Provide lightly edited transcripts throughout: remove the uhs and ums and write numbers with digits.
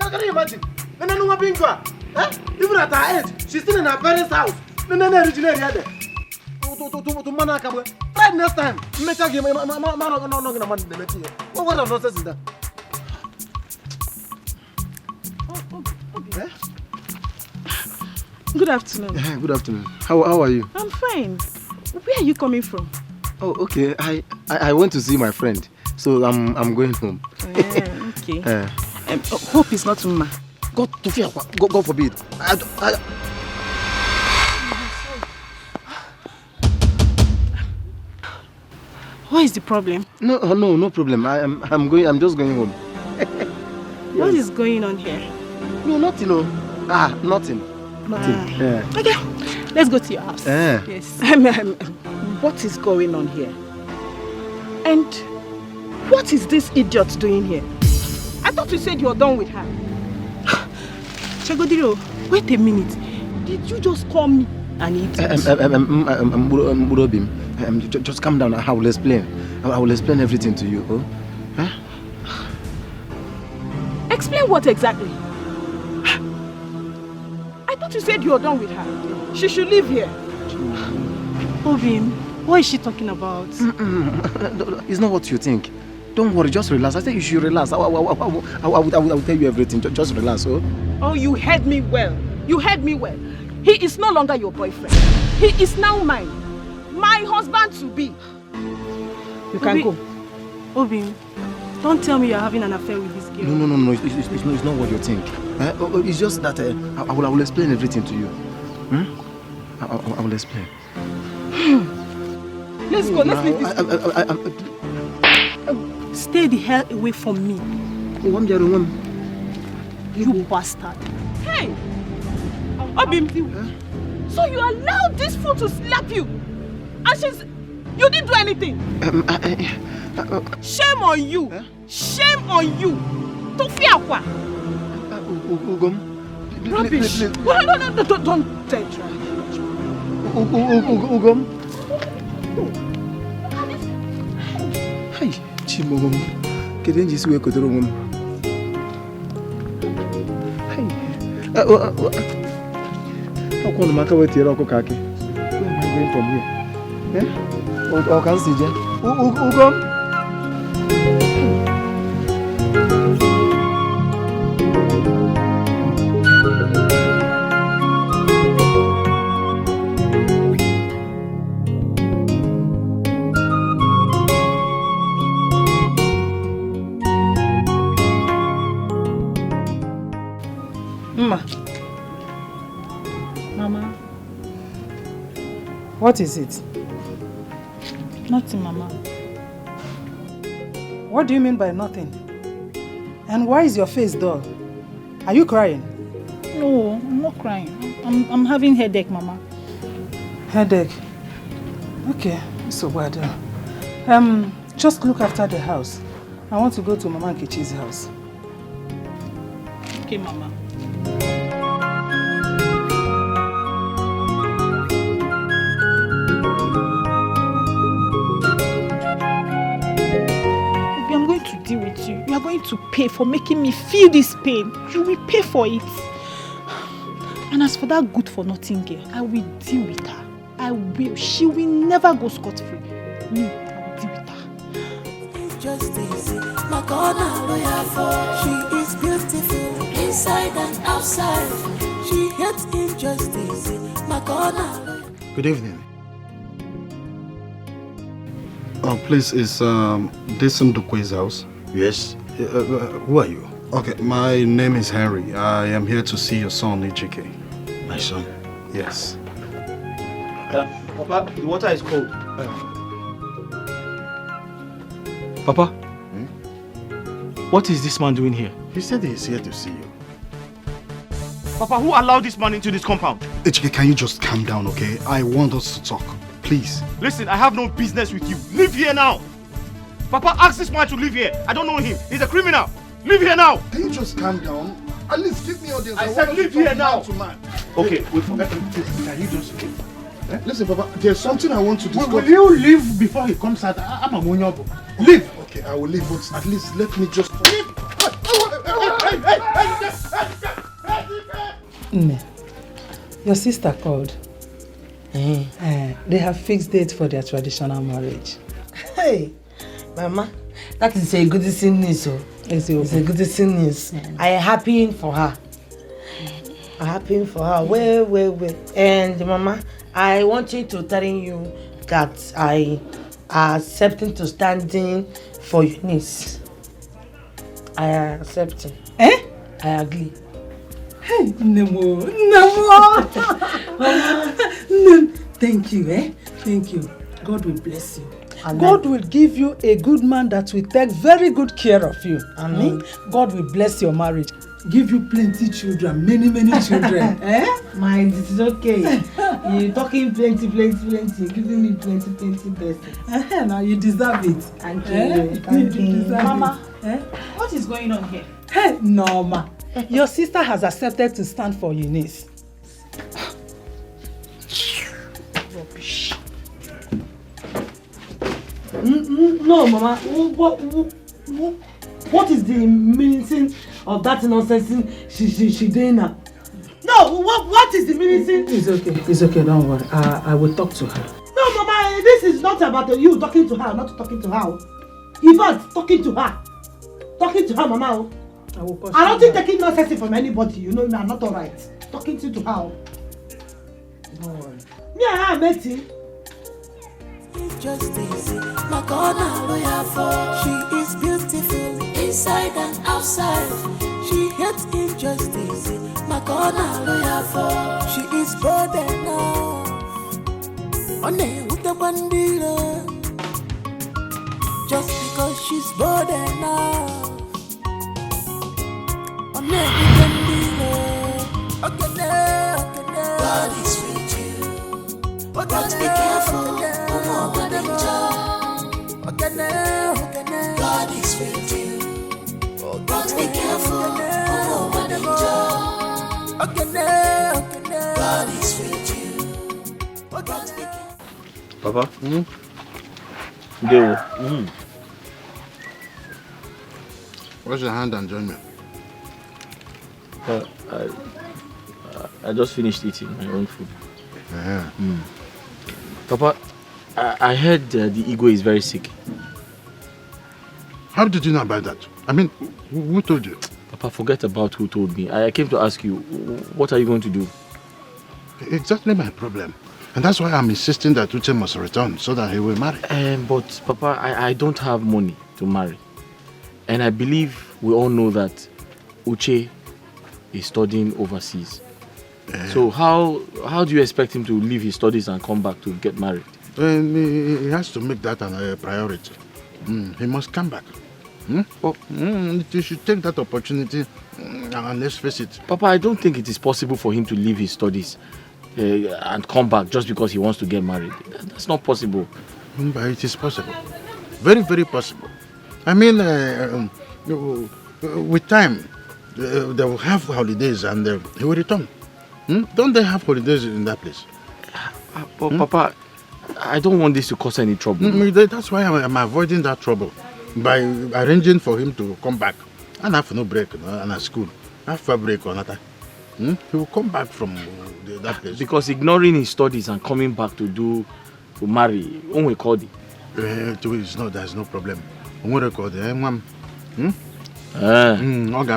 Can you imagine? And then what being gone? Even at her age, she's still in her parents' house. And then originally had it. To Manaka. Right next time, make a game. Man, what of nonsense is that? Good afternoon. Good afternoon. How are you? I'm fine. Where are you coming from? Oh, okay. I went to see my friend, so I'm going home. Okay. Hope it's not Uma. God to fear. God forbid. What is the problem? No problem. I'm just going home. Yes. What is going on here? No, nothing. Nothing. Okay, let's go to your house. Yes. What is going on here? And what is this idiot doing here? I thought you said you were done with her. Chagodiro, wait a minute. Did you just call me an idiot? Just calm down. I will explain. I will explain everything to you. Oh? Huh? Explain what exactly? I thought you said you were done with her. She should live here. Obim, what is she talking about? It's not what you think. Don't worry, just relax. I said you should relax. I will tell you everything. Just relax. Oh, you heard me well. You heard me well. He is no longer your boyfriend. He is now mine. My husband to be. You can go. Obim, don't tell me you're having an affair with this girl. No. It's not what you think. It's just that I will explain everything to you. I will explain. Let's go. Let's leave this. Stay the hell away from me. You bastard. Hey! Obim, so you allowed this fool to slap you? And you didn't do anything? Shame on you! Shame on you! Tofiakwa! Rubbish! No, don't try. Ugom? Hey, Chimogum. Can you see where Kodoro? Hey, how come matter with your Kaki? Where am I going from here? Or can see Jen? Ugom? Mama. What is it? Nothing, Mama. What do you mean by nothing? And why is your face dull? Are you crying? No, I'm not crying. I'm having headache, Mama. Headache? Okay, so bad. Just look after the house. I want to go to Mama Nkechi's house. Okay, Mama. Deal with you. You are going to pay for making me feel this pain. You will pay for it. And as for that good for nothing girl, I will deal with her. I will. She will never go scot-free. Me, I will deal with her. Injustice, my corner lawyer for. She is beautiful inside and outside. She hates injustice, my corner. Good evening. Please, is this Ndukwe's house? Yes. Who are you? Okay, my name is Henry. I am here to see your son, Ejike. My son? Yes. Papa, the water is cold. Papa? What is this man doing here? He said he is here to see you. Papa, who allowed this man into this compound? Ejike, can you just calm down, okay? I want us to talk. Please. Listen, I have no business with you. Leave here now. Papa, ask this man to leave here. I don't know him. He's a criminal. Leave here now. Can you just calm down? At least give me audience. I said leave here now. Man. Okay, wait for me. Can you just leave? Listen, Papa, there's something I want to discuss. Will you leave before he comes out? I'm a monyobo. Leave. Okay, I will leave, but at least let me just... Leave. Hey! Your sister called. They have fixed date for their traditional marriage. Hey, Mama, that is a good news. It's a good news. I am happy for her. I'm happy for her. Well. And Mama, I want you to tell you that I am accepting to standing for your niece. I am accepting. I agree. Hey, Nemo. Thank you, Thank you. God will bless you. Amen. God will give you a good man that will take very good care of you. Amen. God will bless your marriage. Give you plenty children, many children. My, this is okay. You're talking plenty. You're giving me plenty blessings. Now you deserve it. Thank you. Thank you. Mama, what is going on here? Hey, Norma. Your sister has accepted to stand for Eunice. Rubbish. No, Mama. What is the meaning of that nonsense she doing now? No, what is the meaning? It's okay, don't worry. I will talk to her. No, Mama, this is not about you talking to her, not talking to her. Yvonne, talking to her. Talking to her, Mama. I don't think taking nonsense from anybody. You know me, I'm not alright. Talking to her. Don't worry. Me and her met him. Justice, my corner lawyer for. She is beautiful inside and outside. She hates injustice, my corner lawyer for. She is bold enough. On with the bandila. Just because she's bold enough. On with the bandila. God is with you, but be careful. God is with you, but be careful. God is with you, but be careful. Papa? Dewo. Wash your hand and join me. I just finished eating my own food. Yeah. Papa, I heard the Igwe is very sick. How did you know about that? I mean, who told you? Papa, forget about who told me. I came to ask you, what are you going to do? Exactly my problem. And that's why I'm insisting that Uche must return so that he will marry. But Papa, I don't have money to marry. And I believe we all know that Uche is studying overseas. So how do you expect him to leave his studies and come back to get married? He has to make that a priority. He must come back. You should take that opportunity and let's face it. Papa, I don't think it is possible for him to leave his studies and come back just because he wants to get married. That's not possible. But it is possible. Very, very possible. I mean, with time, they will have holidays and he will return. Don't they have holidays in that place? But Papa, I don't want this to cause any trouble. That's why I'm avoiding that trouble. By arranging for him to come back. And have no break and at school. After a break or not. He will come back from that place. Because ignoring his studies and coming back to marry, only call it. There's no problem. Only record it.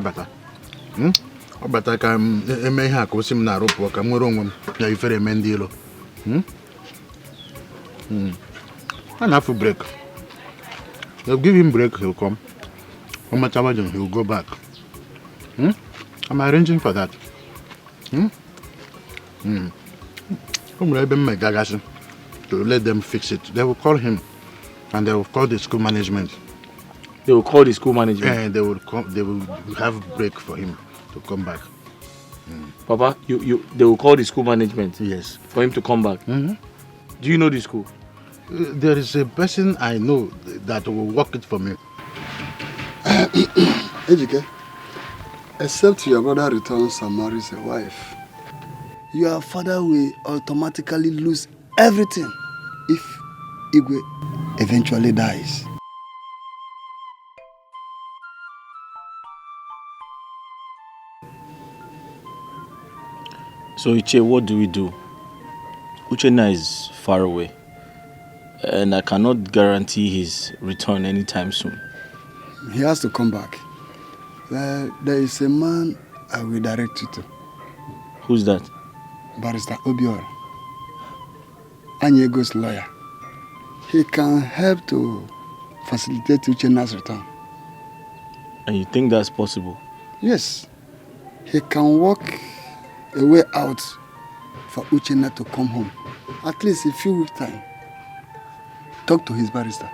Better. But I can make her go sim na rope work. I'm wrong. You very mendilo. And have a break. They'll give him break, he'll come. He'll go back. I'm arranging for that. To let them fix it. They will call him and they will call the school management. They will call the school management? And they will have break for him to come back. Papa, they will call the school management? Yes. For him to come back? Do you know the school? There is a person I know that will work it for me. Ejike, except your brother returns and marries a wife, your father will automatically lose everything if Igwe eventually dies. So Iche, what do we do? Uchenna is far away, and I cannot guarantee his return anytime soon. He has to come back. There is a man I will direct you to. Who's that? Barrister Obiora, Anyego's lawyer. He can help to facilitate Uchenna's return. And you think that's possible? Yes. He can work a way out for Uchenna to come home. At least a few weeks' time. Talk to his barrister.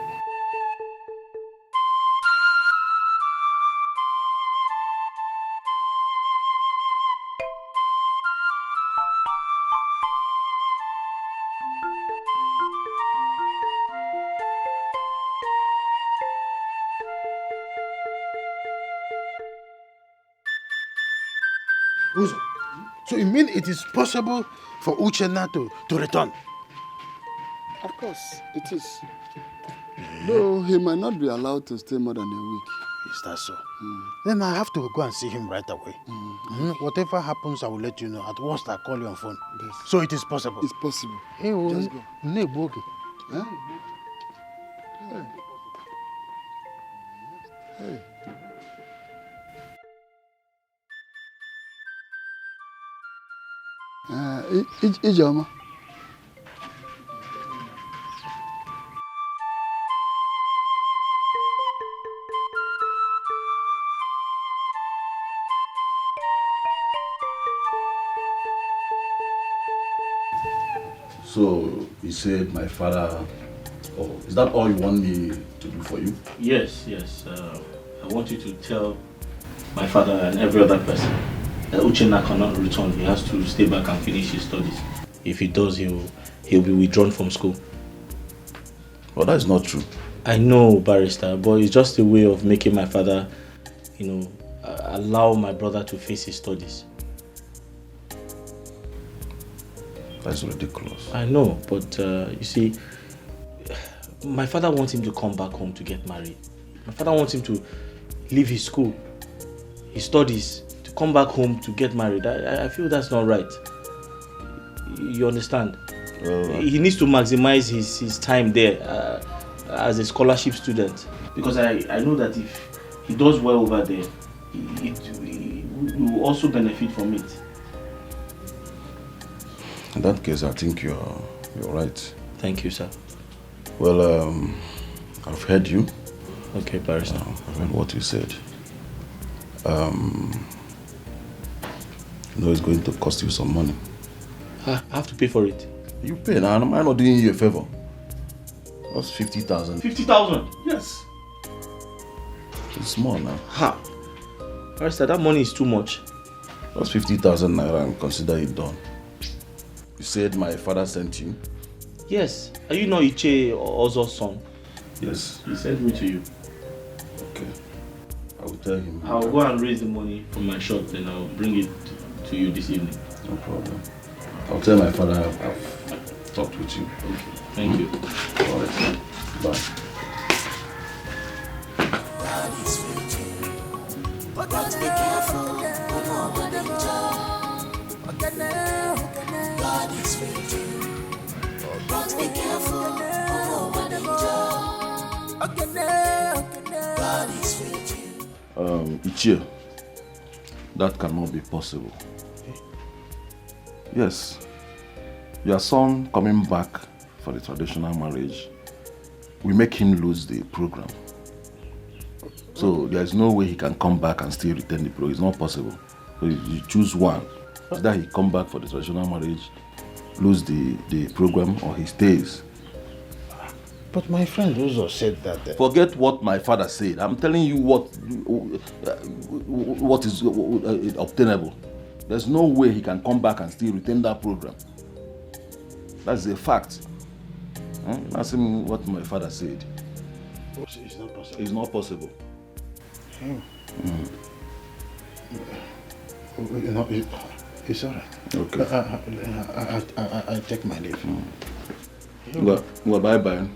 Uzo, so you mean it is possible for Uchenna to return? Of course, it is. Though he might not be allowed to stay more than a week. Is that so? Then I have to go and see him right away. Whatever happens, I will let you know. At worst, I'll call you on phone. Yes. So it is possible? It's possible. Hey, just go. Huh? Hey. Ijoma. So he said, my father. Oh, is that all you want me to do for you? Yes. I want you to tell my father and every other person that Uchenna cannot return. He has to stay back and finish his studies. If he does, he'll be withdrawn from school. Well, that is not true. I know, Barrister, but it's just a way of making my father, allow my brother to face his studies. That's ridiculous. I know, but you see, my father wants him to come back home to get married. My father wants him to leave his school, his studies, to come back home to get married. I feel that's not right. You understand? He needs to maximize his time there as a scholarship student. Because I know that if he does well over there, he will also benefit from it. In that case, I think you're right. Thank you, sir. Well, I've heard you. Okay, Barrister. I've heard what you said. It's going to cost you some money. I have to pay for it. You pay now. Am I not doing you a favor? That's 50,000. 50,000? Yes. It's small now. Ha! Barrister, that money is too much. That's 50,000 naira and consider it done. You said my father sent you? Yes. Are you not Iche Ozo's son? Yes. He sent me to you. Okay. I will tell him. I'll go and raise the money from my shop, then I'll bring it to you this evening. No problem. I'll tell my father I've talked with you. Okay. Thank you. All right. Bye. But be careful, God is with you. But be careful, God is with you. Ichie, that cannot be possible. Yes, your son coming back for the traditional marriage will make him lose the program. So there is no way he can come back and still retain the program. It's not possible. So you choose one. Either he come back for the traditional marriage, lose the program, or he stays. But my friend Uzo said that... Forget what my father said. I'm telling you what is obtainable. There's no way he can come back and still retain that program. That's a fact. Ask him what my father said. It's not possible. It's not possible. It's all right. Okay. I take my leave. Well, bye-bye.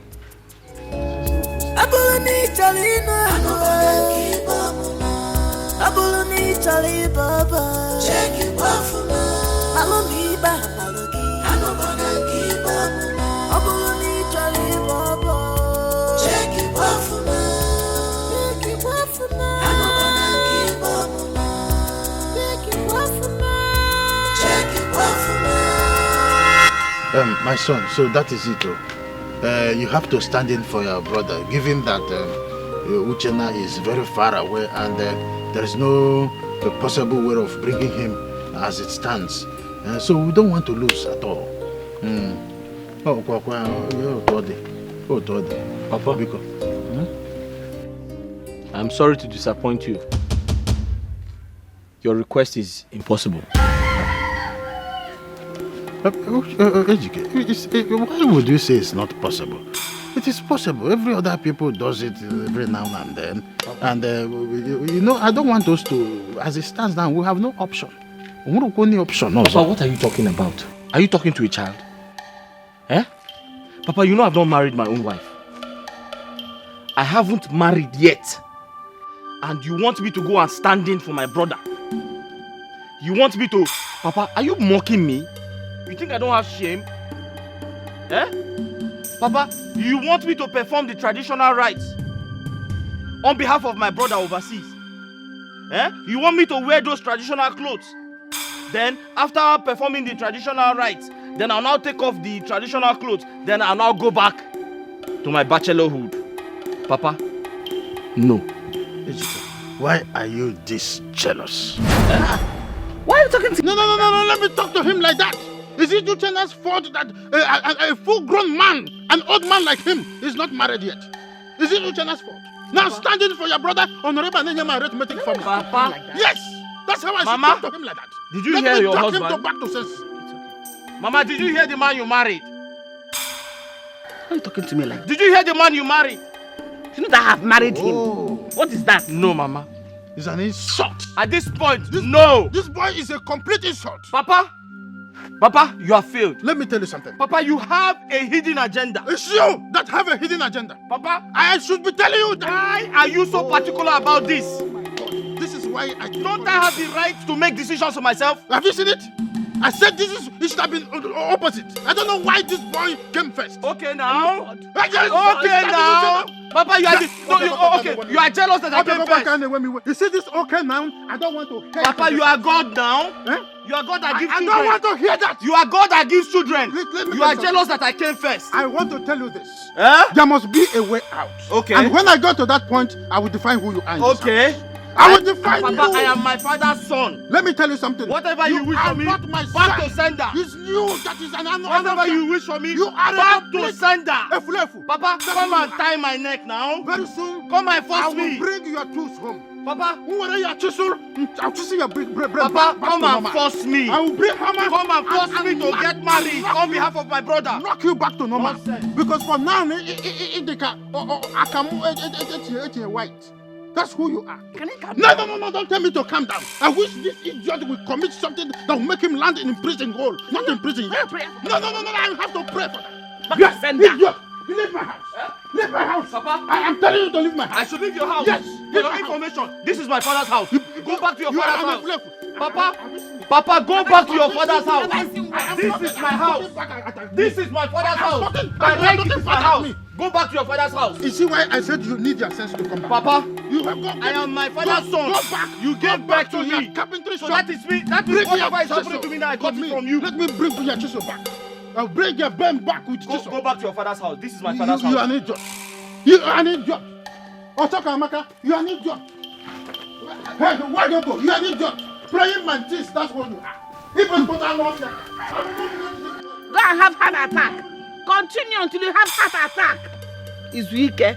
Check it, My son, so that is it. You have to stand in for your brother, given that Uchenna is very far away and there is no possible way of bringing him as it stands. So we don't want to lose at all. Papa, I'm sorry to disappoint you. Your request is impossible. Why would you say it's not possible? It is possible. Every other people does it every now and then. And I don't want us to, as it stands now, we have no option. Papa, what are you talking about? Are you talking to a child? Eh? Papa, you know I've not married my own wife. I haven't married yet. And you want me to go and stand in for my brother? You want me to... Papa, are you mocking me? You think I don't have shame? Eh? Papa, you want me to perform the traditional rites on behalf of my brother overseas? Eh? You want me to wear those traditional clothes? Then, after performing the traditional rites, then I'll now take off the traditional clothes. Then I'll now go back to my bachelorhood. Papa, no. Why are you this jealous? Why are you talking to No, let me talk to him like that. Is it Uchenna's fault that a full-grown man, an old man like him, is not married yet? Is it Uchenna's fault? Now stand in for your brother, Honorable Nenyama arithmetic for me. Papa. Yes, that's how I should talk to him like that. Did you hear your husband? Let me talk him back to sense. Mama, did you hear the man you married? Why are you talking to me like that? Did you hear the man you married? You know that I have married him. What is that? No, Mama. It's an insult. At this point, no. This boy is a complete insult. Papa, you have failed. Let me tell you something. Papa, you have a hidden agenda. It's you that have a hidden agenda. Papa, I should be telling you that. Why are you so particular about this? This is why I don't I have the right to make decisions for myself? Have you seen it? I said it should have been opposite. I don't know why this boy came first. Okay now. Okay now. Papa, you are you are jealous that I came first. You see this okay now? I don't want to hear. Papa, you are God now. Eh? You are God that gives children. I don't want to hear that. You are God that gives children. You are jealous that I came first. I want to tell you this. Eh? There must be a way out. Okay. And when I go to that point, I will define who you are. Okay. I will define you. Papa, I am my father's son. Let me tell you something. Whatever you wish for me, not my back son. to sender. It's you that is an animal. Whatever you wish for me, you are back to sender. Efu. Papa, come and tie my neck now. Very soon, come and force me. I will bring your tools home. Papa, I'll chisel your bread. Papa, come and force me. I will bring hammer. Come and force me to get married on behalf of my brother. Knock you back to normal. Because for now, I can white. That's who you are. Can you calm down? No, don't tell me to calm down. I wish this idiot will commit something that will make him land in prison hole. Not in prison yet. No, I have to pray for that. Yes, idiot. You leave my house. Leave my house. Papa, I am telling you to leave my house. I should leave your house. Yes. For your information, this is my father's house. Go back to your father's house. Papa, go back to your father's house. This is my house. This is my father's house. My right is my house. Go back to your father's house. You see why I said you need your sense to come back? Papa, you have got. I am my father's son. Go back. You gave back to me. So that is me. That is whatever is happening to me now. I got it from you. Let me bring your chisel back. I'll bring your bend back with chisel. Go back to your father's house. This is my father's house. You are an idiot. You are an idiot. Otaka Amaka, you are an idiot. Hey, why don't you go? You are an idiot. Praying mantis, that's what you are. Even put on off there. Go and have heart attack. Continue until you have heart attack. It's weak, eh?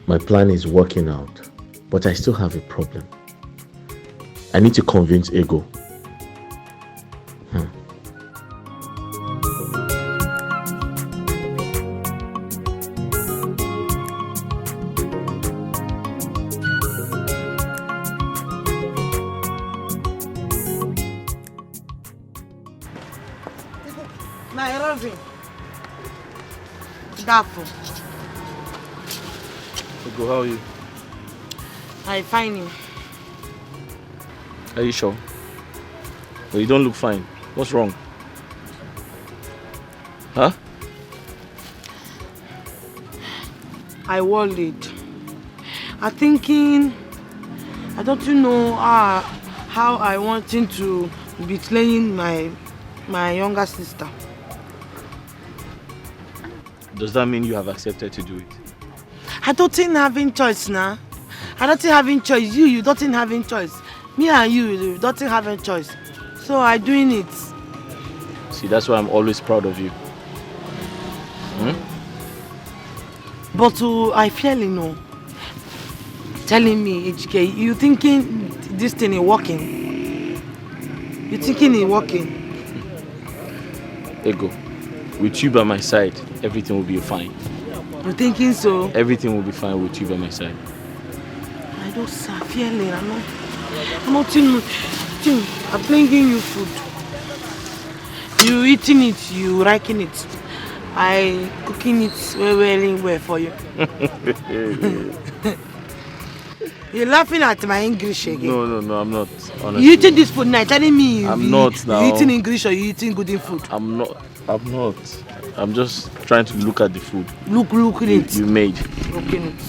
My plan is working out, but I still have a problem. I need to convince Ego. Ego, how are you? I'm fine. Are you sure? Well, you don't look fine. What's wrong? Huh? I worried. I'm thinking, I don't know how I want him to betraying my younger sister. Does that mean you have accepted to do it? I don't think having choice now. I don't think having choice. You don't think having choice. Me and you don't think having choice. So I'm doing it. See, that's why I'm always proud of you. But I feel, telling me, HK, you thinking this thing is working? You thinking it's working? Ego, with you by my side, everything will be fine. You thinking so? Everything will be fine with you by my side. I don't feel it. I'm not I'm bringing you food. You eating it, you liking it. I cooking it very well for you. You're laughing at my English again. No, I'm not. Honestly. You eating this food now, telling me I'm not now. You eating English or you eating good in food? I'm not. I'm just trying to look at the food. Look at it. You made. Looking it.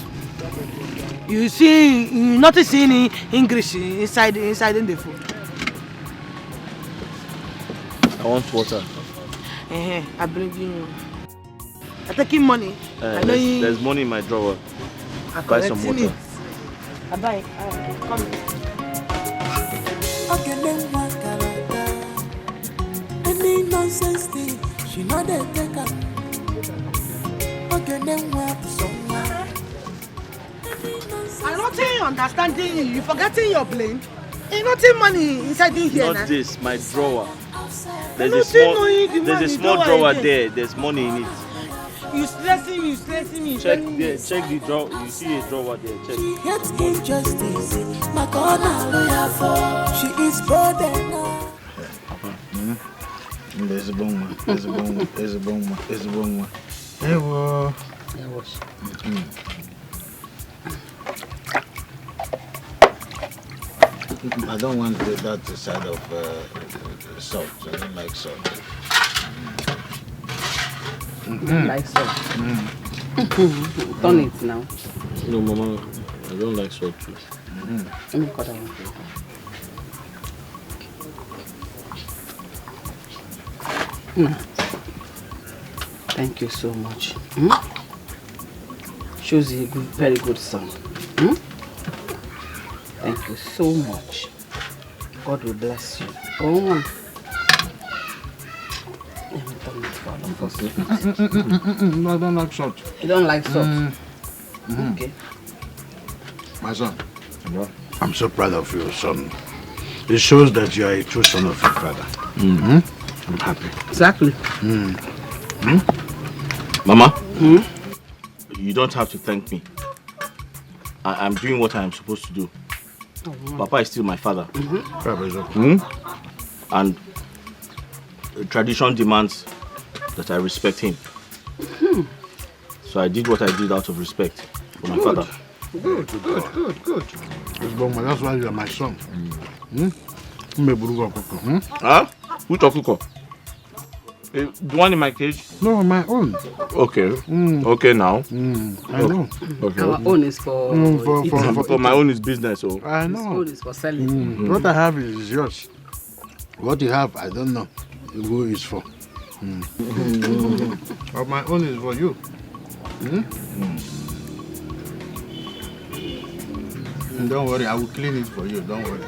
You see, you not seeing English inside in the food. I want water. I bring you. I'm taking money. There's money in my drawer. Buy some water. It. I buy. Come. Any nonsense thing, she not the taker. I'm not understanding you. You forgetting your plane. Ain't nothing money inside in here. Not this, my drawer. There's a small drawer there. There's money in it. You stressing me. Check the drawer. You see a drawer there. Check. She hates injustice. My corner lawyer for. She is burdened now. There's a bone one. Hey, whoa. I don't want that side of salt. I don't like salt. Like salt. Turn it now. No, Mama, I don't like salt too. Let me cut that one. Thank you so much. Shows you a very good son. Thank you so much. God will bless you. Oh. Let me turn it for them first. No, I don't like salt. You don't like salt? Okay. My son, I'm so proud of you, son. It shows that you are a true son of your father. I'm happy. Exactly. Mama, you don't have to thank me. I'm doing what I'm supposed to do. Papa is still my father. And tradition demands that I respect him. So I did what I did out of respect for my father. Good. That's why you are my son. Huh? Which of you? The one in my cage? No, my own. Okay. Okay now. I know. Okay. Our own is for for my own is business. So. I know. His own is for selling. What I have is yours. What you have, I don't know who is for. But my own is for you. Don't worry, I will clean it for you. Don't worry.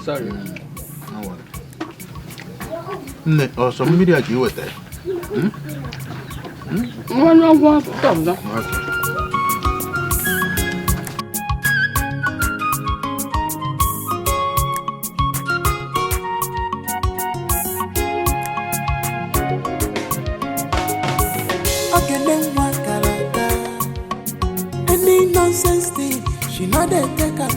Sorry. Don't worry. Oh, some media you were there. No, stop now. Any nonsense thing, she not the taker.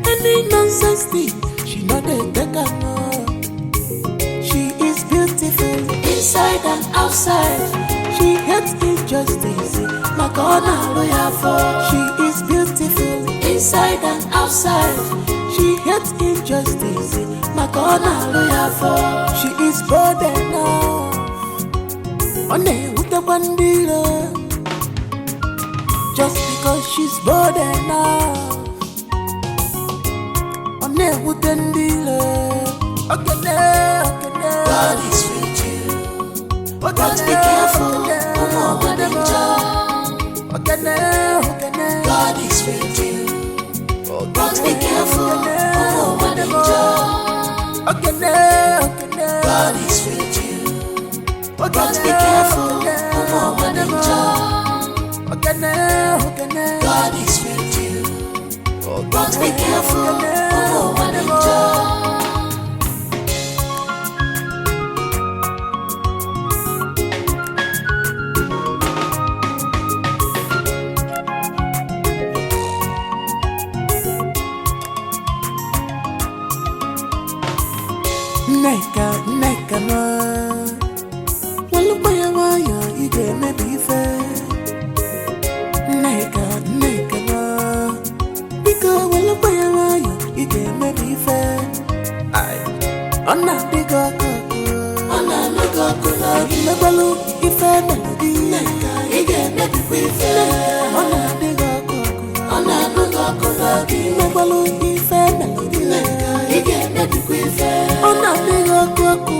Any nonsense thing, she not the taker. She is beautiful inside and outside. She hates injustice. My corner lawyer for. She is beautiful inside and outside. She hates injustice. My corner lawyer for. She is burdened now. With the bandila, just because she's bored enough. God is with you. But be careful, God is with you. But be careful, God is with you. But be careful, God is with you. But be careful, Neka ma Walupa ya waya ige me bife Neka ma Bika walupa ya waya ige me bife Ay Ona diga koko Ona diga koko Ime balu ife melody Neka ige me bife Ona diga koko Ona diga koko Ime balu ife melody Neka ige me bife Ona diga koko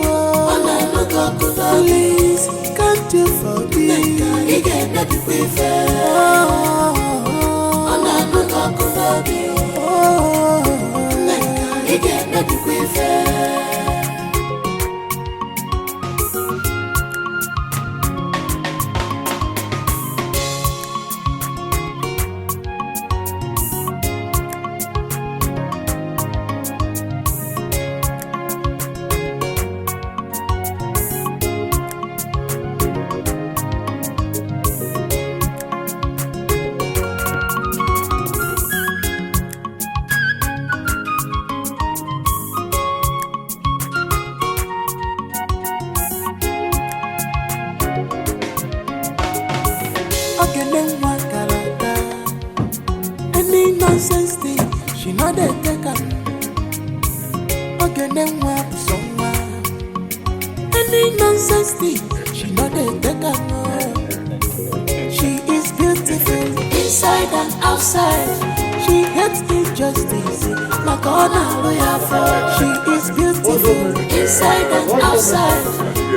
Please, can't you forgive me? She know they take her. Okay, then where someone. Any nonsense thing, she know they take her. She is beautiful inside and outside. She hates injustice. My God, she is beautiful inside and outside.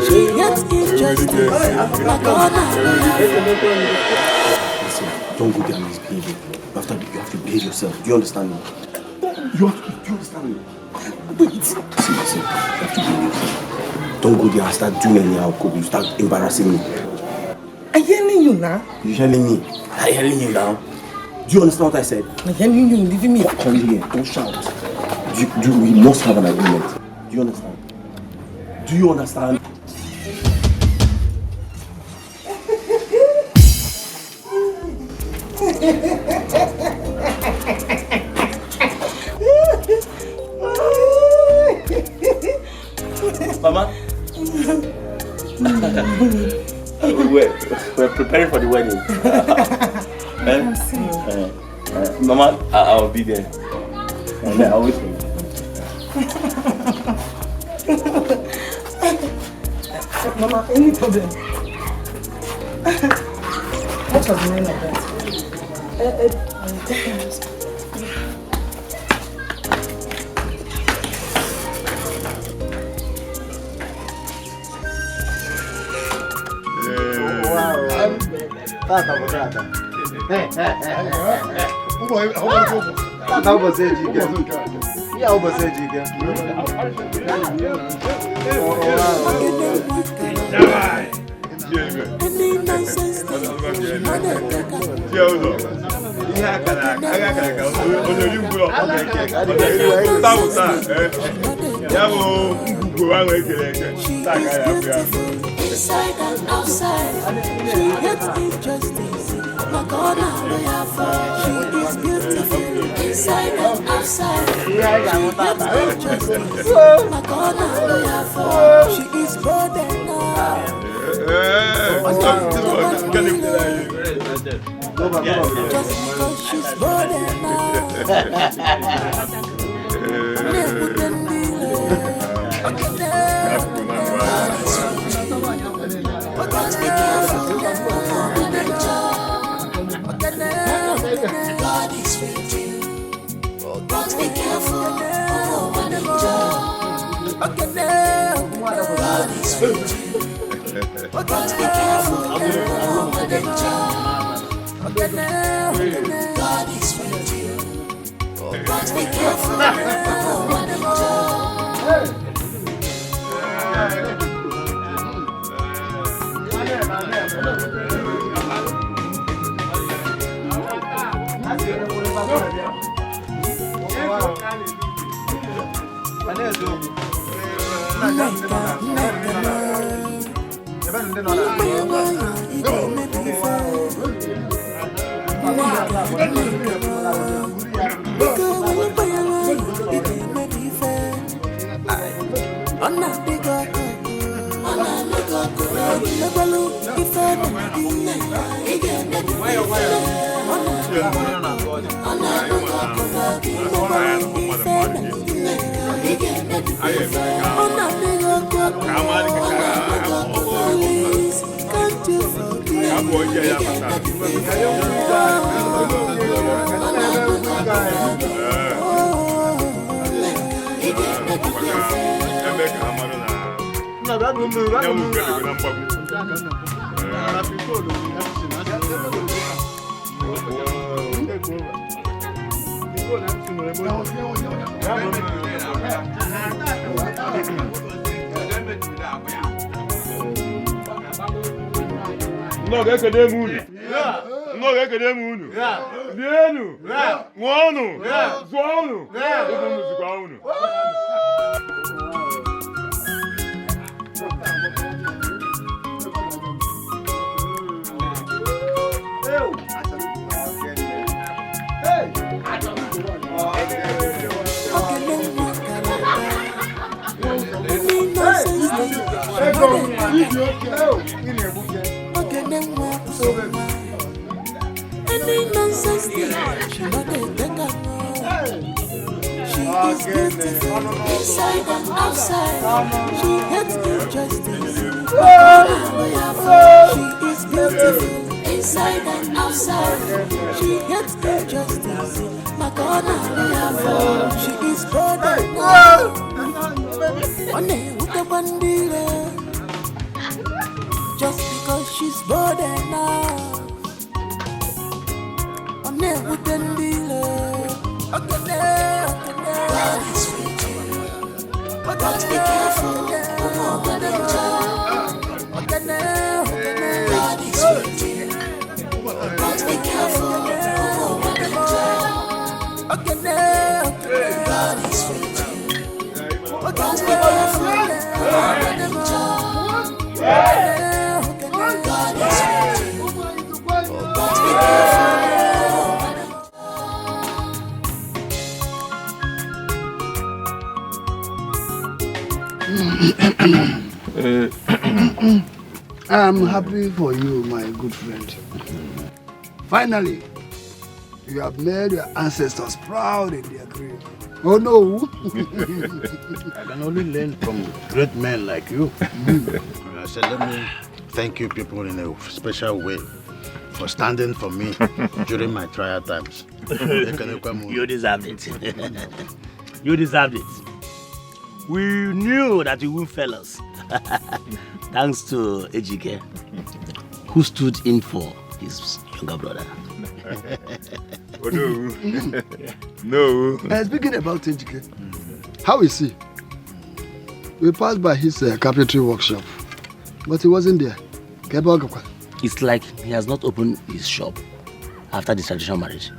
She hates injustice. My God, don't go there and misbehave. After you have to behave yourself. Do you understand me? Do you understand me? Wait. See, you have to behave yourself. Don't go there and start doing anyhow. You start embarrassing me. I'm hearing you now. You're hearing me? I'm hearing you now. Do you understand what I said? I'm hearing you, leaving me. Come here, don't shout. We must have an agreement. Do you understand? Do you understand? Mama, we're preparing for the wedding. Mama, I'll be there. I'll wait for you. Mama, any problem? What was the name of that? Tata, você diga. E a você diga. Inside and outside, she hates injustice. My God, she is beautiful. Inside and outside, she hates injustice. My God, she is bold enough. Just because she's bold But be careful, God is with you. But be careful, is with you. But be careful, God is with you. But be careful, No, get the moon. No, get the moon. Vienu. Guano. Guano. Any nonsense she not take her. She is beautiful inside and outside. She hates injustice. She is beautiful inside and outside. She hates injustice. She is bold. Just because she's bold enough. Wouldn't be love. God is with you. But be careful. God is with you. But be careful. God is with you. But be I'm happy for you, my good friend. Finally, you have made your ancestors proud in their grave. Oh no! I can only learn from great men like you. I said, let me thank you people in a special way for standing for me during my trial times. You deserved it. You deserved it. We knew that you would fail us. Thanks to Ejike, who stood in for his younger brother. Oh, no. No. Speaking about Ejike, how is he? We passed by his carpentry workshop, but he wasn't there. It's like he has not opened his shop after the traditional marriage.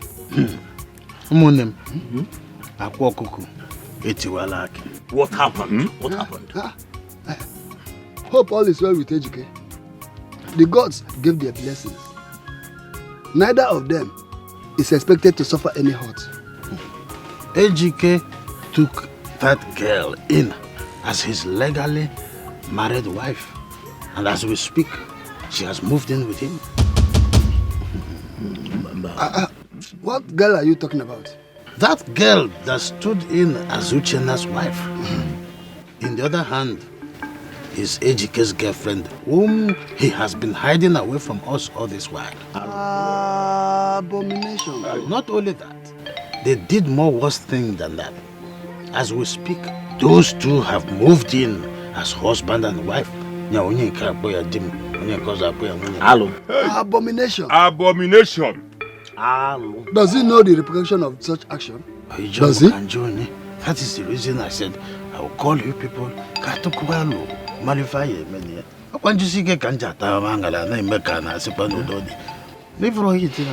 What happened? What happened? Hope all is well with Ejike. The gods gave their blessings. Neither of them is expected to suffer any hurt. Ejike took that girl in as his legally married wife. And as we speak, she has moved in with him. What girl are you talking about? That girl that stood in as Uchena's wife. In the other hand, is Ejike's girlfriend, whom he has been hiding away from us all this while. Abomination. Not only that, they did more worse thing than that. As we speak, those two have moved in as husband and wife nya onye ka akpọ ya dim onye ka ọzọ akpọ ya nwunye Alo. Abomination. Abomination. Alo. Does he know the repercussion of such action? Does he? That is the reason I said I will call you people. Katukwalo, malify many. When you see Kanja Mangala, name Mekana, Sepano Dodi. Leave for it in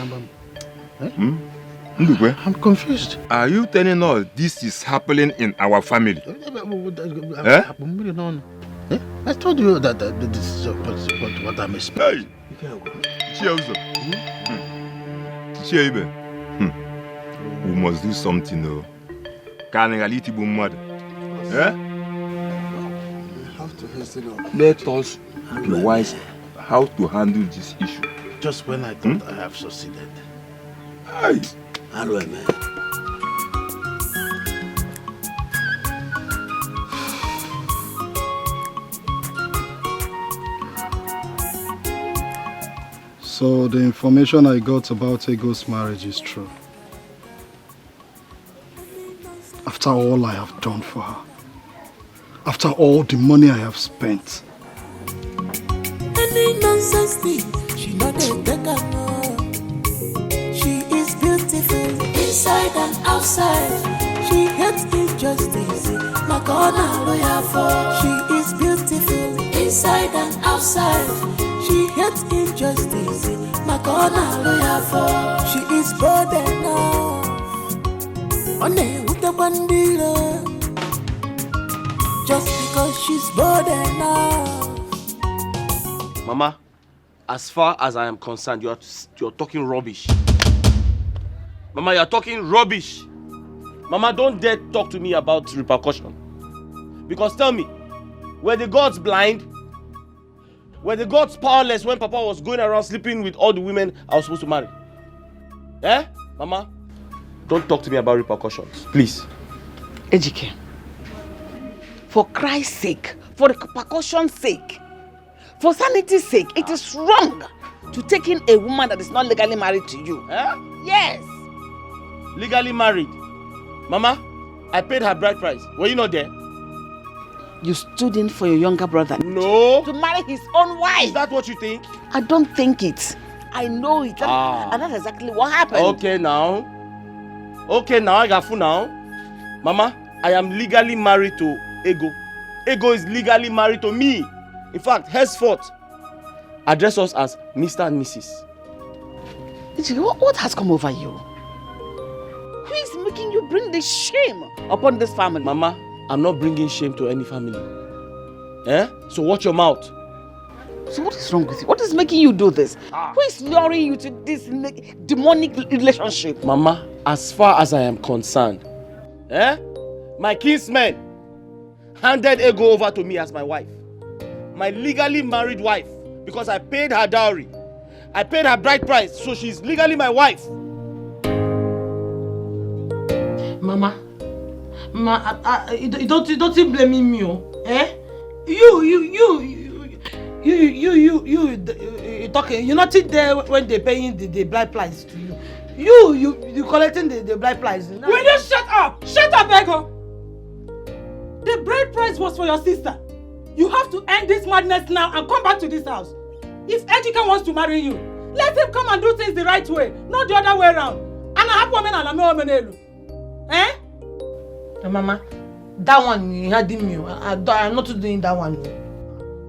I'm confused. Are you telling us this is happening in our family? I told you that this is what I'm expecting. We must do something though. Can reality be mad? Have to hasten up. Let us be wise how to handle this issue. Just when I thought I have succeeded. Aye. Hello, man. So the information I got about Ego's marriage is true. After all I have done for her. After all the money I have spent. Any nonsense thing, she not a beggar. She is beautiful inside and outside. She hates injustice. Makona lawyer for. She is beautiful inside and outside. She hates injustice. Makona lawyer for. She is bold enough. On a with the bandila. Just because she's bold enough. Mama, as far as I am concerned, you're talking rubbish. Mama, you're talking rubbish. Mama, don't dare talk to me about repercussion. Because tell me, were the gods blind? Were the gods powerless when Papa was going around sleeping with all the women I was supposed to marry? Mama, don't talk to me about repercussions, please. Ejike, for Christ's sake, for the repercussion's sake, for sanity's sake, it is wrong to take in a woman that is not legally married to you. Yes. Legally married. Mama, I paid her bride price. Were you not there? You stood in for your younger brother. No. To marry his own wife. Is that what you think? I don't think it. I know it. And that's exactly what happened. Okay now, I got fool now. Mama, I am legally married to Ego. Ego is legally married to me. In fact, henceforth, address us as Mr. and Mrs. What has come over you? Who is making you bring this shame upon this family? Mama, I'm not bringing shame to any family. So watch your mouth. So what is wrong with you? What is making you do this? Who is luring you to this demonic relationship? Mama, as far as I am concerned, my kinsmen handed Ego over to me as my wife. My legally married wife, because I paid her dowry. I paid her bride price, so she's legally my wife. Mama, you don't blame me, You talking? You're not there when they're paying the bride price to you. You collecting the bride price. Will you shut up? Shut up, Ego! The bride price was for your sister. You have to end this madness now and come back to this house. If Ejike wants to marry you, let him come and do things the right way, not the other way around. And I have women and I'm not Mama, that one you had me. I'm not doing that one.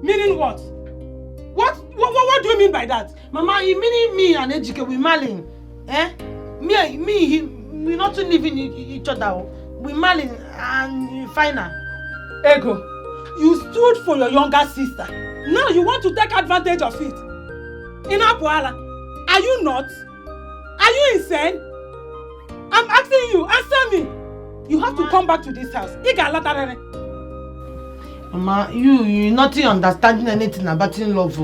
Meaning what? What do you mean by that? Mama, you meaning me and Ejike we marrying? We not living each other. We marrying and final. Ego, you stood for your younger sister. Now you want to take advantage of it. In Apuala, are you not? Are you insane? I'm asking you, answer me. You have to come back to this house. Mama, you're not understanding anything about in love.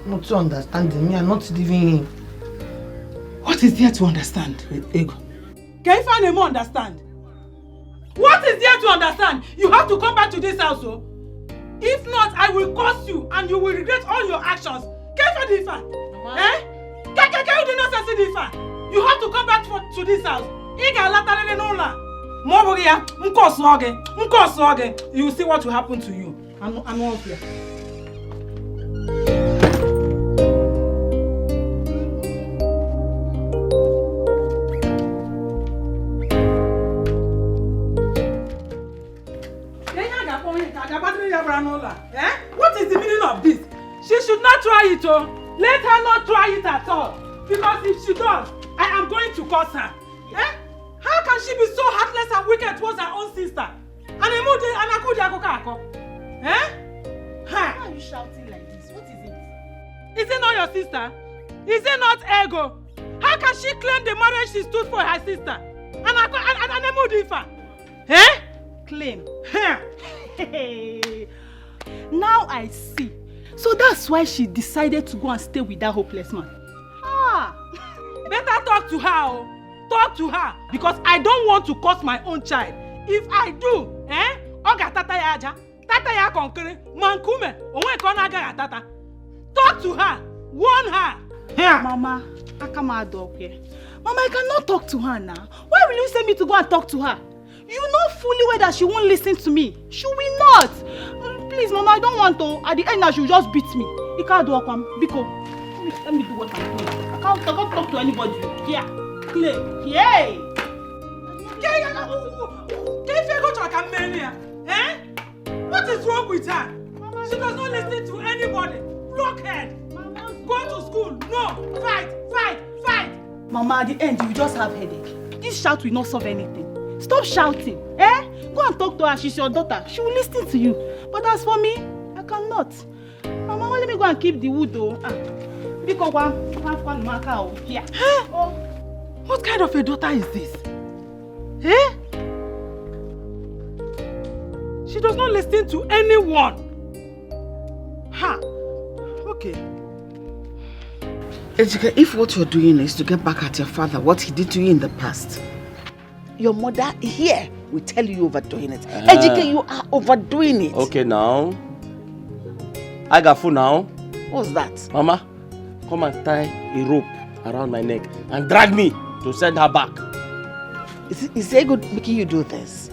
Not understanding me. I'm not living in. What is there to understand, Ego? Can you find a more understand? What is there to understand? You have to come back to this house, oh. If not, I will curse you and you will regret all your actions. Can you find You have to come back to this house. You will see what will happen to you. I'm not here. What is the meaning of this? She should not try it, oh. Let her not try it at all. Because if she does, I am going to curse her. Eh? How can she be so heartless and wicked towards her own sister? Eh? Why are you shouting like this? What is it? Is it not your sister? Is it not ego? How can she claim the marriage she stood for her sister? Eh? Claim. Now I see. So that's why she decided to go and stay with that hopeless man. Better talk to her, oh. Talk to her. Because I don't want to curse my own child. If I do, Oga tata ya aja, tata ya konkere, mankume, onwe kona aga tata. Talk to her. Warn her. Yeah. Mama, Mama, I cannot talk to her now. Why will you send me to go and talk to her? You know fully well that she won't listen to me. She will not. Please, Mama, I don't want to. At the end, she will just beat me. You can't do what I'm because let me do what I'm doing. I can't talk to anybody. Yeah. Clay. Yay. What is wrong with her? She does not listen to anybody. Blockhead. Go to school. No. Fight. Mama, at the end, you just have headache. This shout will not solve anything. Stop shouting. Go and talk to her. She's your daughter. She will listen to you. But as for me, I cannot. Mama, let me go and keep the wood though. Yeah. What kind of a daughter is this? She does not listen to anyone. Okay. Ejike, if what you're doing is to get back at your father, what he did to you in the past, your mother here will tell you overdoing it. Ejike, you are overdoing it. Okay, now. I got food now. What's that? Mama, come and tie a rope around my neck and drag me to send her back. Is it good making you do this?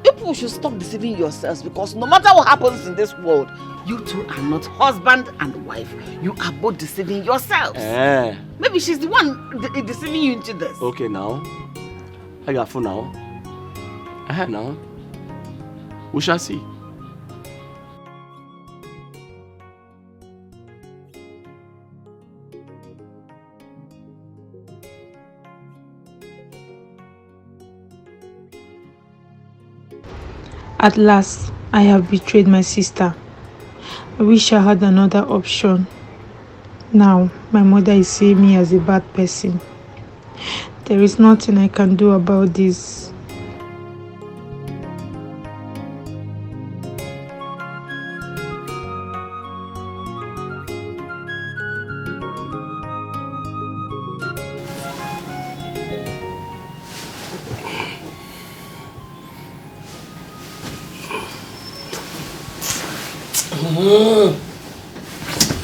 People should stop deceiving yourselves because no matter what happens in this world, you two are not husband and wife. You are both deceiving yourselves. Maybe she's the one deceiving you into this. Okay, now. I got food now. Now. We shall see. At last, I have betrayed my sister. I wish I had another option. Now, my mother is seeing me as a bad person. There is nothing I can do about this.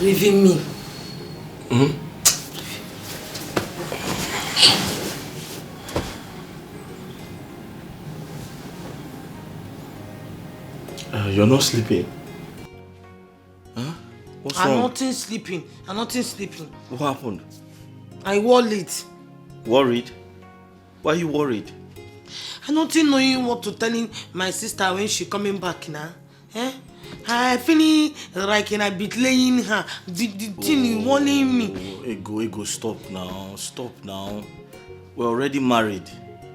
Leaving me. You're not sleeping. What's wrong? I'm not sleeping. What happened? I worried. Worried? Why are you worried? I'm not knowing what to telling my sister when she coming back now. I feeling like I betraying her. The thing warning me. Ego, stop now. We're already married.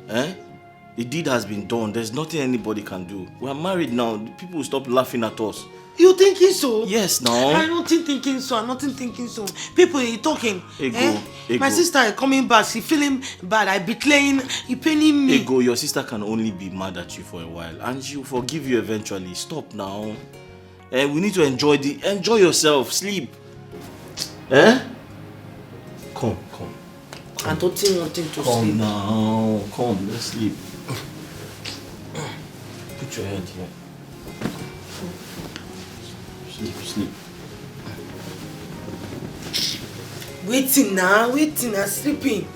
The deed has been done. There's nothing anybody can do. We're married now. People will stop laughing at us. You thinking so? Yes, now. I'm not thinking so. People are talking. Ego. My sister is coming back. She feeling bad. I betraying. He paining me. Ego, your sister can only be mad at you for a while, and she'll forgive you eventually. Stop now. We need to enjoy yourself. Sleep. Come. I don't think wanting to Come sleep. Now. Come, let's sleep. Put your head here. Sleep. Waiting now, sleeping.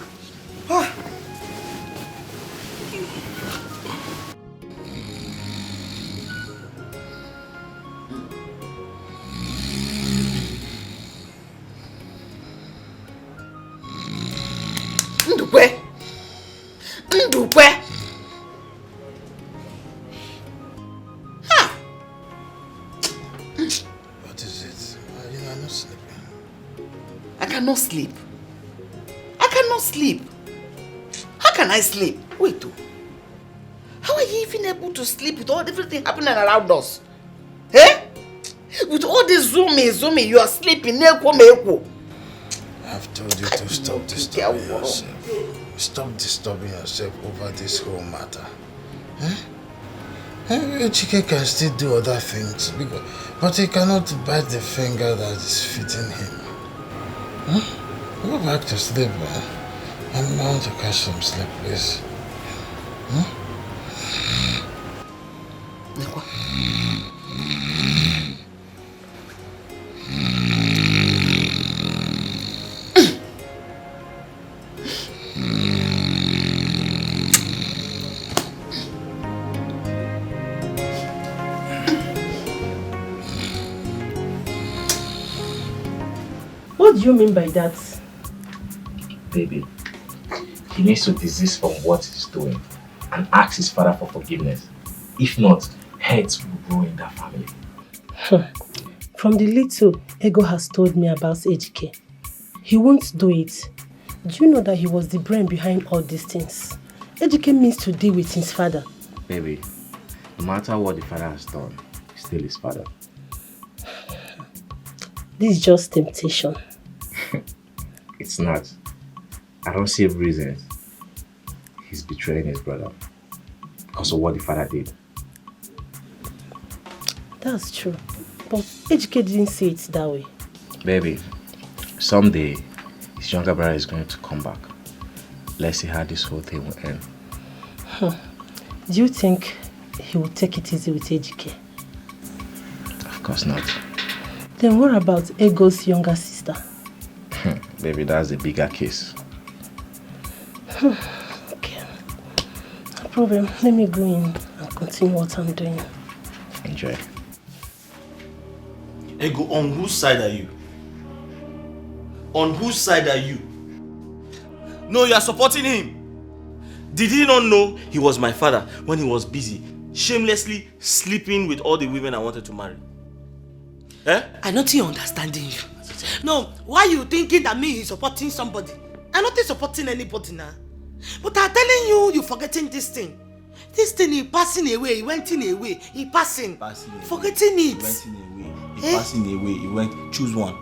Ndukwe. cannot sleep. I cannot sleep. How can I sleep? Wait, oh. How are you even able to sleep with all everything happening around us? Eh? With all this zooming, you are sleeping. I've told you to stop disturbing yourself. Stop disturbing yourself over this whole matter. Chike can still do other things, but he cannot bite the finger that is fitting him. Go back to sleep, man. I'm bound to catch some sleep, please. What do you mean by that? Baby, he needs to desist from what he's doing and ask his father for forgiveness. If not, heads will grow in that family. From the little Ego has told me about Ejike, he won't do it. Do you know that he was the brain behind all these things? Ejike means to deal with his father. Baby, no matter what the father has done, he's still his father. This is just temptation. It's not. I don't see reasons he's betraying his brother because of what the father did. That's true. But Ejike didn't say it that way. Baby, someday his younger brother is going to come back. Let's see how this whole thing will end. Do you think he will take it easy with Ejike? Of course not. Then what about Ego's younger sister? Baby, that's a bigger case. Okay. No problem. Let me go in and continue what I'm doing. Enjoy. Ego, on whose side are you? On whose side are you? No, you are supporting him. Did he not know he was my father when he was busy, shamelessly sleeping with all the women I wanted to marry? Eh? I'm not even understanding you. No, why you thinking that me is supporting somebody? I'm not supporting anybody now. But I'm telling you, you're forgetting this thing. This thing is passing away, he went in away, he passing. Forgetting it. He went in away, he passing away, he went, choose one.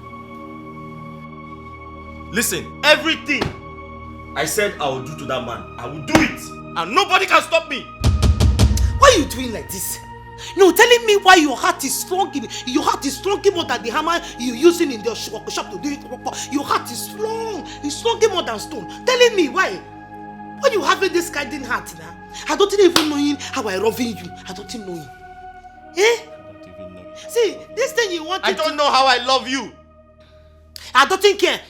Listen, everything I said I will do to that man, I will do it. And nobody can stop me. Why are you doing like this? No, telling me why your heart is strong. Your heart is strong more than the hammer you're using in the shop to do it. Your heart is strong. It's strong more than stone. Telling me why? Why you having this kind of heart now? I don't even know how I loving you. I don't even know you. Eh? I don't even know you. See, this thing you want. I don't know how I love you. I don't care.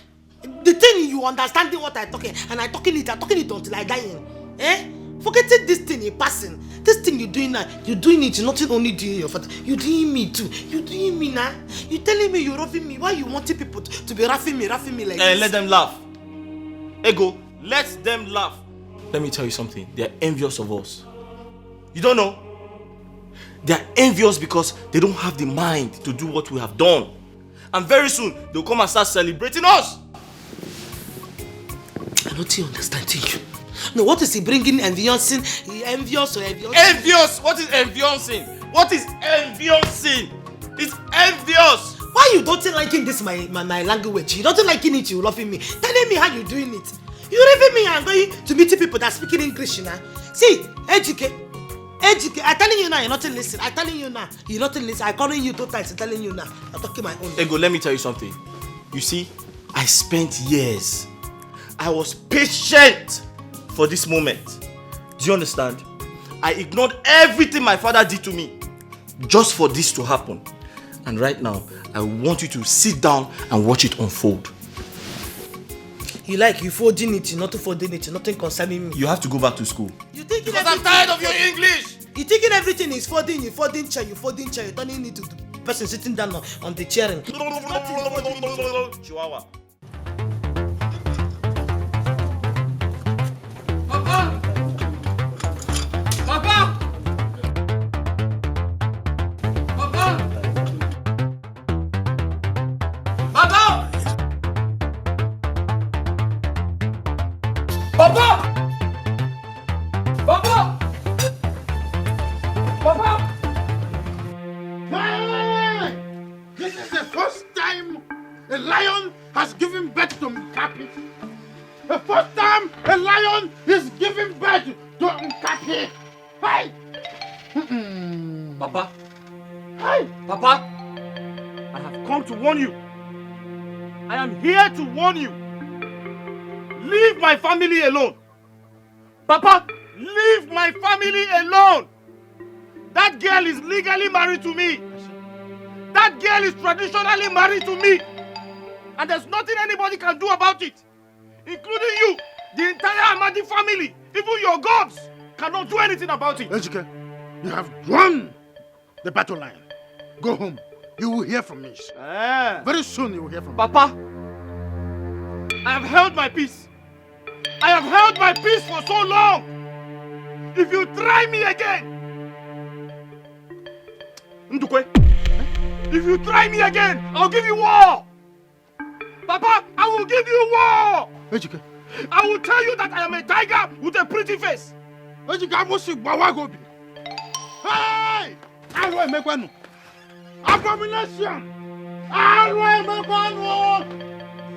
The thing you understanding what I'm talking, and I'm talking it until I die. Eh? Forgetting this thing in passing. This thing you're doing now, you're doing it, you're not only doing your father, you're doing me too. You're doing me now. You're telling me you're roughing me. Why you wanting people to be roughing me like this? Let them laugh. Ego, let them laugh. Let me tell you something. They're envious of us. You don't know? They're envious because they don't have the mind to do what we have done. And very soon, they'll come and start celebrating us. I don't understand you. No, what is he bringing envious? Envious or envious? Envious? What is envious? What is envious? It's envious. Why you don't liking this my language? You don't liking it, you loving me. Telling me how you doing it. You leaving me and going to meet people that speaking English now. See, Ejike. I'm telling you now, you're not listening. I'm telling you now, you're not listening. I'm calling you 2 times. I'm telling you now. I'm talking my own. Ego, let me tell you something. You see, I spent years. I was patient for this moment. Do you understand? I ignored everything my father did to me just for this to happen. And right now, I want you to sit down and watch it unfold. You folding it, you're not folding it, nothing concerning me. You have to go back to school. Because I'm tired of your English. You thinking everything is folding, you folding chair, you're turning it to the person sitting down on the chair. Chihuahua. Papa! Papa! Papa! Hey! This is the first time a lion has given birth to Nkapi. The first time a lion is giving birth to Nkapi. Hey! Papa! Hey! Papa! I have come to warn you. I am here to warn you. Leave my family alone. Papa, leave my family alone. That girl is legally married to me. That girl is traditionally married to me. And there's nothing anybody can do about it. Including you, the entire Amadi family, even your gods cannot do anything about it. Ejike, you have won the battle line. Go home. You will hear from me. Very soon you will hear from me. Papa, I have held my peace. I have held my peace for so long. If you try me again, Ndukwe, if you try me again, I'll give you war. Papa, I will give you war. Ejike, I will tell you that I am a tiger with a pretty face. Ejike, I must see Bawagobi. Hey! I will make one. Abomination! I will make one.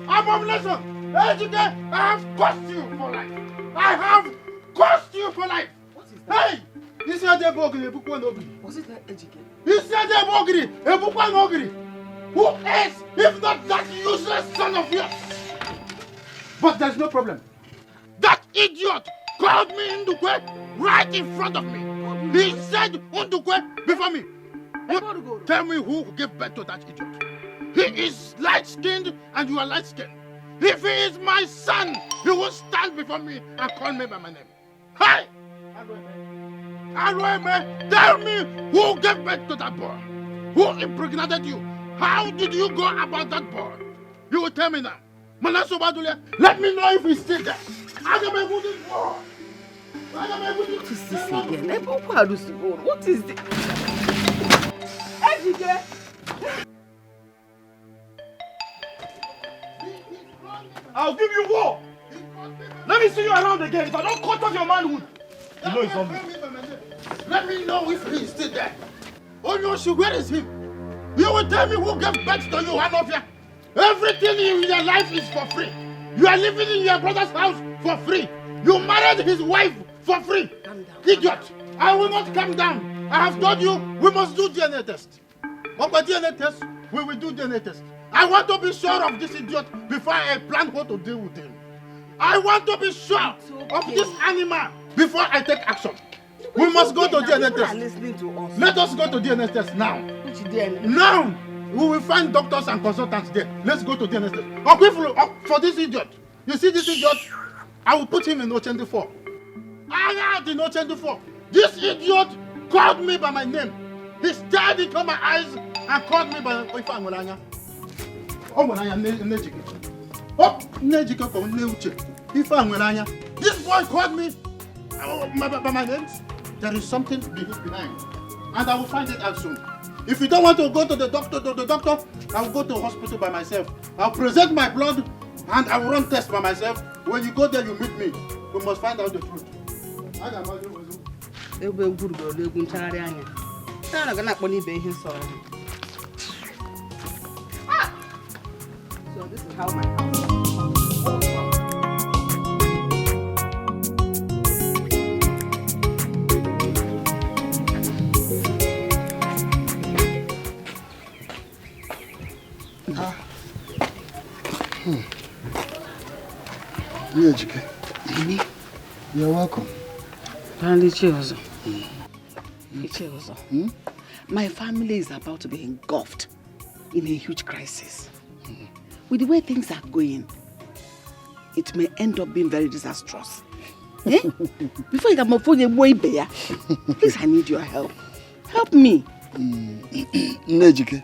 Abomination! Ejike, I have cost you for life. I have cost you for life. What is that? Hey! You said the Bogri, Ebukwa Nobri. Was it that Ejike? You said the Bogri, Ebukwa Nobri. Who is, if not that useless son of yours? But there's no problem. That idiot called me Ndukwe right in front of me. He said Ndukwe before me. Tell me who gave birth to that idiot. He is light-skinned and you are light-skinned. If he is my son, he will stand before me and call me by my name. Hey! Arueme, tell me who gave birth to that boy? Who impregnated you? How did you go about that boy? You will tell me now. Manaso Badule, let me know if he's still there. What is this again? What is this? Ejike! I'll give you war. Let me see you around again. If I don't cut off your manhood, you know it's on me. Let me know if he's still there. Oh no, where is he? You will tell me who gave birth to you, one of you. Everything in your life is for free. You are living in your brother's house for free. You married his wife for free. Idiot! I will not come down. I have told you we must do DNA test. What about DNA test? We will do DNA test. I want to be sure of this idiot before I plan how to deal with him. I want to be sure of this animal before I take action. We must go to DNA test. Let us go to DNA test now. Now! We will find doctors and consultants there. Let's go to DNA test. For this idiot. You see this idiot? I will put him in Ochende 4. I am in Ochende 4. This idiot called me by my name. He stared into my eyes and called me by Ifangolanya. Oh, Nejike. Oh, Nejike from Neuche. Ifangolanya. This boy called me by my name. There is something behind. And I will find it out soon. If you don't want to go to the doctor, I will go to the hospital by myself. I'll present my blood and I will run tests by myself. When you go there, you meet me. We must find out the truth. So this is how my house. You're welcome. My family is about to be engulfed in a huge crisis. With the way things are going, it may end up being very disastrous. Before you can move forward, please, I need your help. Help me. Nejike,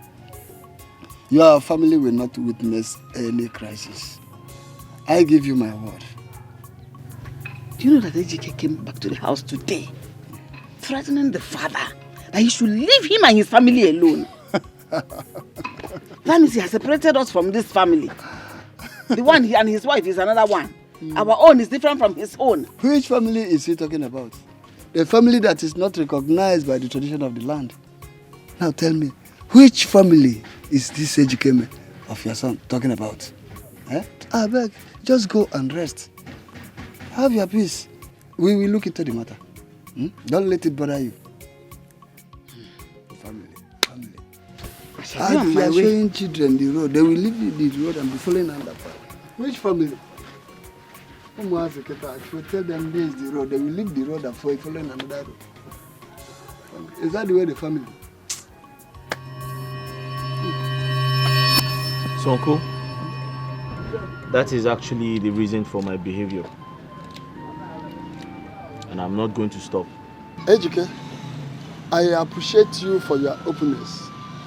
your family will not witness any crisis. I give you my word. Do you know that Ejike came back to the house today, threatening the father that he should leave him and his family alone? That means he has separated us from this family. The one he and his wife is another one. Our own is different from his own. Which family is he talking about? The family that is not recognized by the tradition of the land. Now tell me, which family is this Ejikeme of your son talking about? I beg, just go and rest. Have your peace. We will look into the matter. Don't let it bother you. Family. As you are showing children the road, they will leave the road and be following another path. Which family? If you tell them this is the road, they will leave the road and following another road. Is that the way the family? So, Uncle, that is actually the reason for my behavior. And I'm not going to stop. Ejike, I appreciate you for your openness.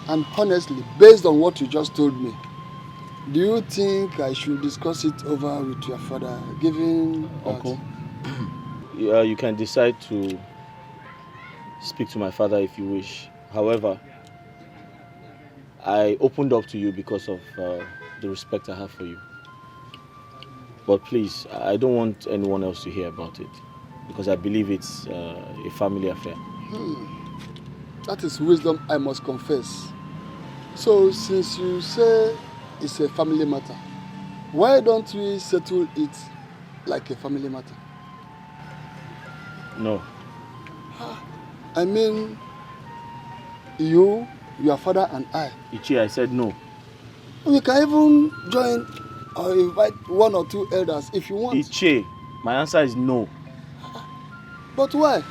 And honestly, based on what you just told me, do you think I should discuss it over with your father, given Uncle? Yeah, you can decide to speak to my father if you wish. However, I opened up to you because of the respect I have for you. But please, I don't want anyone else to hear about it, because I believe it's a family affair. That is wisdom, I must confess. So, since you say it's a family matter, why don't we settle it like a family matter? No. I mean, you, your father and I. Ichi, I said no. We can even join or invite one or two elders if you want. Ichi, my answer is no. But why?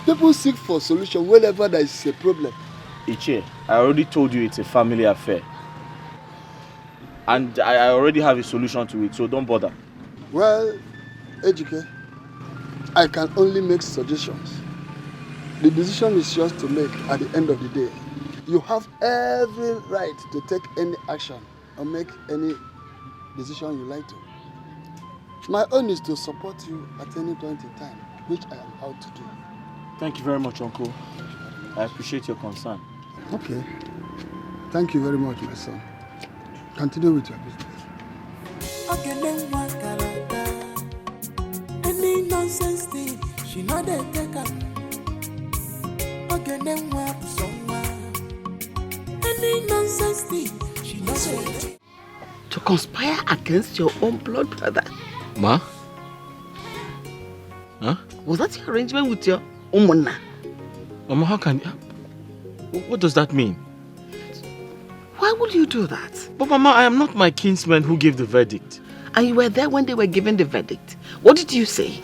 People seek for solution whenever there is a problem. Ichi, I already told you it's a family affair. And I already have a solution to it, so don't bother. Well, Ejike, I can only make suggestions. The decision is yours to make at the end of the day. You have every right to take any action or make any decision you like to. My own is to support you at any point in time, which I am out to do. Thank you very much, Uncle. I appreciate your concern. Okay. Thank you very much, my son. Continue with your business. Any nonsense thing, she not the taker. Any nonsense thing, she not the. To conspire against your own blood brother. Ma? Huh? Was that your arrangement with your umona? Mama, how can you? What does that mean? Why would you do that? But Mama, I am not my kinsman who gave the verdict. And you were there when they were giving the verdict. What did you say?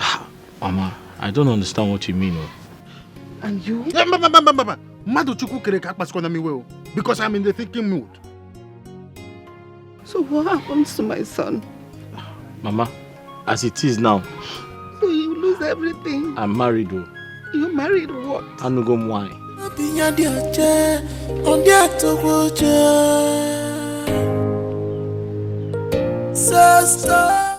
Mama, I don't understand what you mean. And you? Because I'm in the thinking mood. So what happens to my son? Mama, as it is now. So you lose everything. I'm married though. You're married what? Anugom wine. So